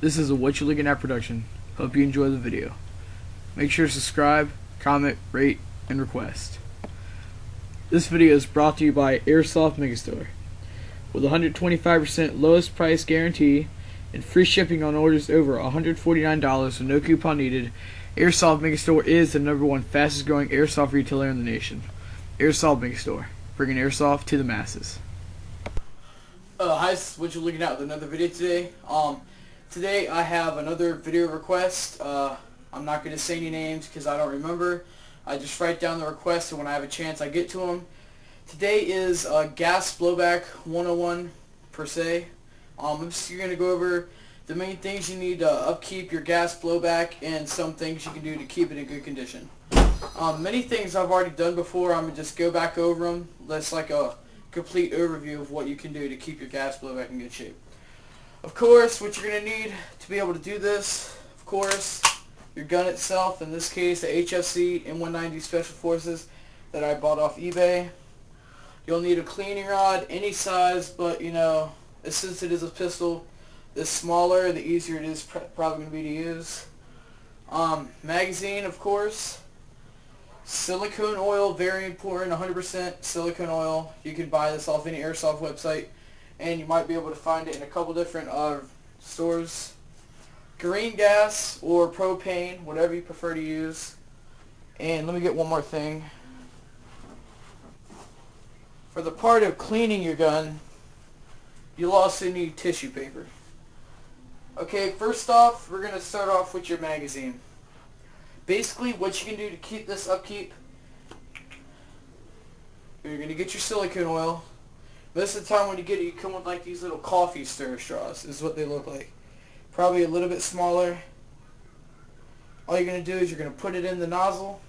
This is a What You Looking At production. Hope you enjoy the video. Make sure to subscribe, comment, rate, and request. This video is brought to you by Airsoft Megastore. With 125% lowest price guarantee and free shipping on orders over $149 with no coupon needed, Airsoft Megastore is the #1 fastest growing airsoft retailer in the nation. Airsoft Megastore, bringing airsoft to the masses. Hi, this is What You Looking At with another video today. Today I have another video request. I'm not going to say any names because I don't remember. I just write down the request, and when I have a chance I get to them. Today is gas blowback 101 per se. I'm just going to go over the main things you need to upkeep your gas blowback and some things you can do to keep it in good condition. Many things I've already done before. I'm going to just go back over them. That's like a complete overview of what you can do to keep your gas blowback in good shape. Of course, what you're going to need to be able to do this, of course, your gun itself, in this case the HFC M190 Special Forces that I bought off eBay. You'll need a cleaning rod, any size, but since it is a pistol, the smaller the easier it is probably going to be to use. Magazine, of course. Silicone oil, very important, 100% silicone oil. You can buy this off any airsoft website, and you might be able to find it in a couple different stores. Green gas or propane, whatever you prefer to use. And let me get one more thing. For the part of cleaning your gun, you'll also need tissue paper. Okay, first off, we're going to start off with your magazine. Basically, what you can do to keep this upkeep, you're going to get your silicone oil. Most of the time when you get it, you come with like these little coffee stir straws. This is what they look like. Probably a little bit smaller. All you're going to do is you're going to put it in the nozzle.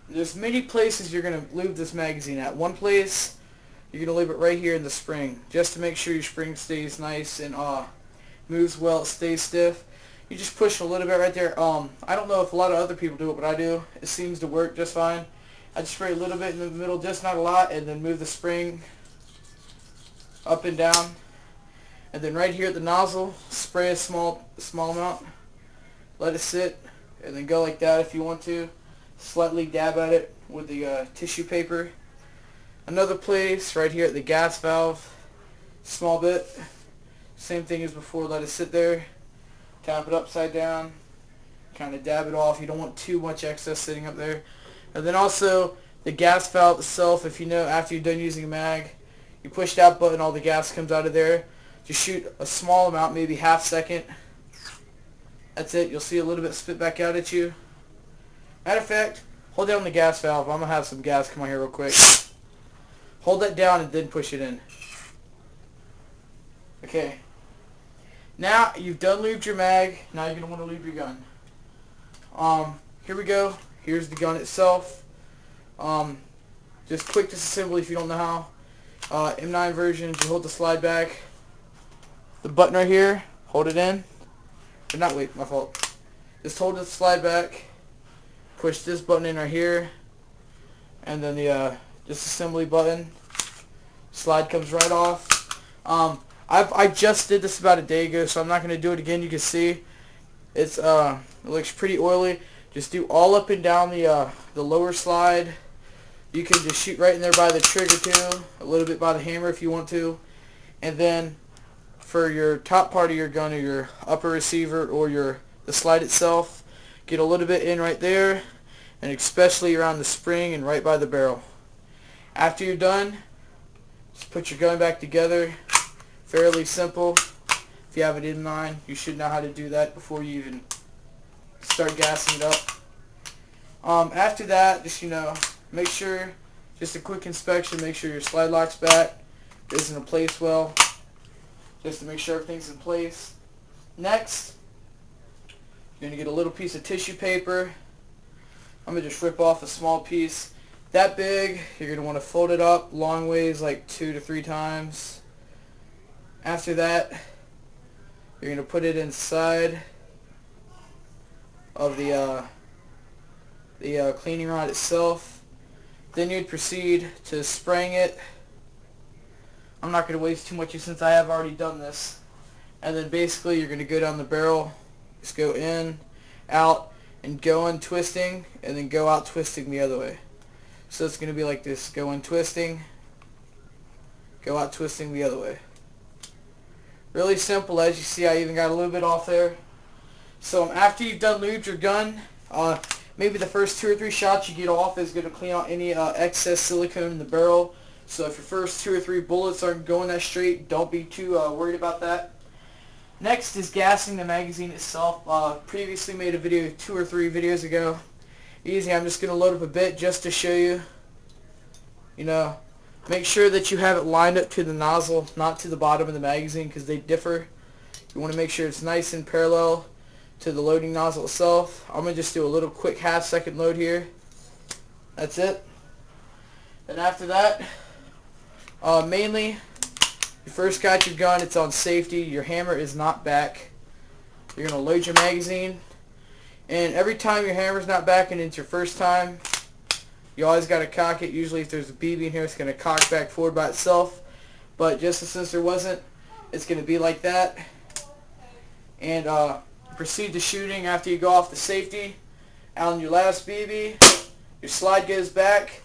There's many places you're going to lube this magazine at. One place, you're going to lube it right here in the spring, just to make sure your spring stays nice and moves well, it stays stiff. You just push a little bit right there. I don't know if a lot of other people do it, but I do. It seems to work just fine. I just spray a little bit in the middle, just not a lot, and then move the spring up and down. And then right here at the nozzle, spray a small amount. Let it sit, and then go like that if you want to. Slightly dab at it with the tissue paper. Another place, right here at the gas valve, small bit. Same thing as before, let it sit there. Tap it upside down, kind of dab it off. You don't want too much excess sitting up there. And then also the gas valve itself, if you know, after you're done using a mag, you push that button, all the gas comes out of there. Just shoot a small amount, maybe half second. That's it. You'll see a little bit spit back out at you. Matter of fact, hold down the gas valve. I'm going to have some gas come on here real quick. Hold that down and then push it in. Okay. Now you've done lubed your mag. Now you're going to want to lube your gun. Here we go. Here's the gun itself. Just quick disassembly if you don't know how. M9 version, you hold the slide back. The button right here, hold it in. Or not, wait, my fault. Just hold the slide back. Push this button in right here. And then the disassembly button. Slide comes right off. I just did this about a day ago, so I'm not going to do it again. You can see it looks pretty oily. Just do all up and down the lower slide. You can just shoot right in there by the trigger too, a little bit by the hammer if you want to. And then for your top part of your gun, or your upper receiver, or the slide itself, get a little bit in right there, and especially around the spring and right by the barrel. After you're done, just put your gun back together. Fairly simple. If you have an M9, you should know how to do that before you even start gassing it up. After that, just make sure, just a quick inspection, make sure your slide lock's back, is in place well, just to make sure everything's in place. Next, you're going to get a little piece of tissue paper. I'm going to just rip off a small piece. That big, you're going to want to fold it up long ways, like 2 to 3 times. After that, you're going to put it inside of the cleaning rod itself. Then you'd proceed to spraying it. I'm not going to waste too much since I have already done this. and then basically you're going to go down the barrel, just go in, out, and go in twisting, and then go out twisting the other way. So it's going to be like this: go in twisting, go out twisting the other way. Really simple. As you see, I even got a little bit off there. So after you've done lubed your gun, maybe the first 2 or 3 shots you get off is going to clean out any excess silicone in the barrel. So if your first 2 or 3 bullets aren't going that straight, don't be too worried about that. Next is gassing the magazine itself. Previously made a video 2 or 3 videos ago. Easy. I'm just going to load up a bit just to show you. Make sure that you have it lined up to the nozzle, not to the bottom of the magazine, because they differ. You want to make sure it's nice and parallel to the loading nozzle itself. I'm going to just do a little quick half-second load here. That's it. Then after that, mainly, you first got your gun, it's on safety, your hammer is not back. You're going to load your magazine, and every time your hammer's not back and it's your first time, you always got to cock it. Usually if there's a BB in here, it's going to cock back forward by itself, but just since there wasn't, it's going to be like that. And proceed to shooting after you go off the safety. On your last BB, your slide goes back.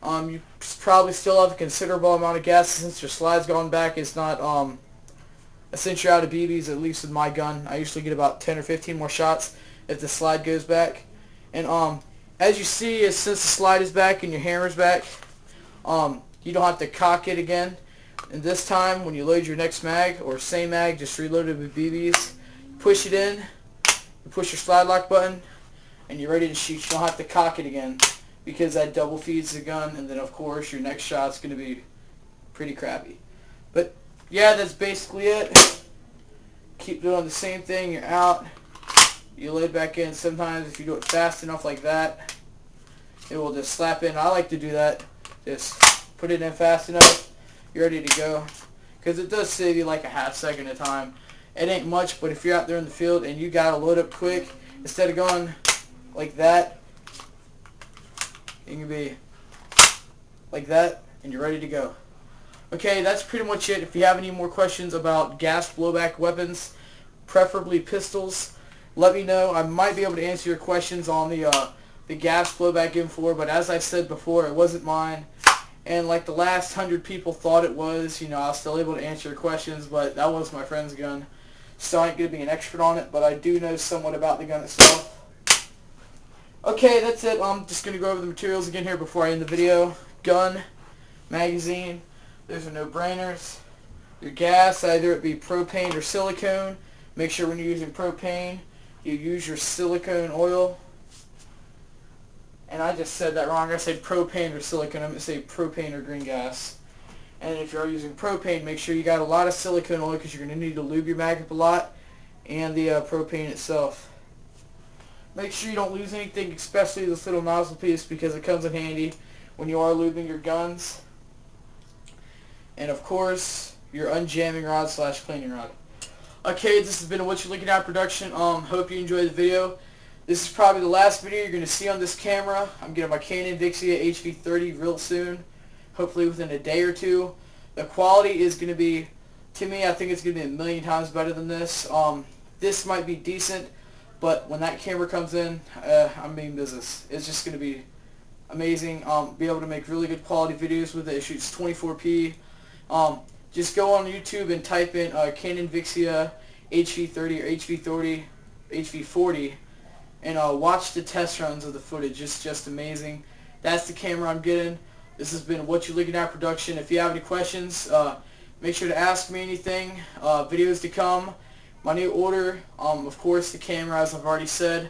You probably still have a considerable amount of gas since your slide's gone back. It's not since you're out of BBs, at least with my gun. I usually get about 10 or 15 more shots if the slide goes back. And as you see, since the slide is back and your hammer's back, you don't have to cock it again. And this time, when you load your next mag, or same mag, just reload it with BBs, push it in, you push your slide lock button, and you're ready to shoot. You don't have to cock it again, because that double feeds the gun, and then of course your next shot's going to be pretty crappy. But yeah, that's basically it. Keep doing the same thing. You're out, you load back in. Sometimes if you do it fast enough like that, it will just slap in. I like to do that. Just put it in fast enough, you're ready to go, because it does save you like a half second at a time. It ain't much, but if you're out there in the field and you got to load up quick, instead of going like that, you can be like that, and you're ready to go. Okay, that's pretty much it. If you have any more questions about gas blowback weapons, preferably pistols, let me know. I might be able to answer your questions on the gas blowback M4, but as I said before, it wasn't mine. And like the last 100 people thought it was, I was still able to answer your questions, but that was my friend's gun. So I ain't going to be an expert on it, but I do know somewhat about the gun itself. Okay, that's it. I'm just going to go over the materials again here before I end the video. Gun, magazine, those are no-brainers. Your gas, either it be propane or silicone. Make sure when you're using propane, you use your silicone oil. And I just said that wrong. I said propane or silicone. I'm going to say propane or green gas. And if you're using propane, make sure you got a lot of silicone oil, because you're going to need to lube your mag up a lot, and the propane itself. Make sure you don't lose anything, especially this little nozzle piece, because it comes in handy when you are lubing your guns. And of course, your unjamming rod / cleaning rod. Okay, this has been a What You're Looking At production. Hope you enjoyed the video. This is probably the last video you're going to see on this camera. I'm getting my Canon Vixia HV30 real soon, hopefully within a day or two. The quality is going to be, to me, I think it's going to be a million times better than this. This might be decent, but when that camera comes in, I'm being business. It's just going to be amazing. Be able to make really good quality videos with it. It shoots 24p. Just go on YouTube and type in Canon Vixia HV30 or HV40, and watch the test runs of the footage. It's just amazing. That's the camera I'm getting. This has been What You're Looking At production. If you have any questions, make sure to ask me anything. Videos to come. My new order, of course, the camera, as I've already said.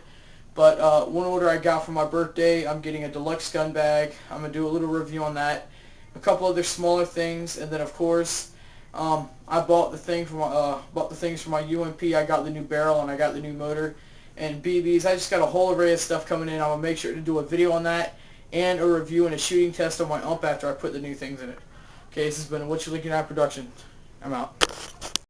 But one order I got for my birthday, I'm getting a deluxe gun bag. I'm going to do a little review on that. A couple other smaller things, and then of course, I bought the things for my UMP. I got the new barrel and I got the new motor and BBs. I just got a whole array of stuff coming in. I'm gonna make sure to do a video on that and a review and a shooting test on my ump after I put the new things in it. Okay, this has been What You're Looking At production. I'm out.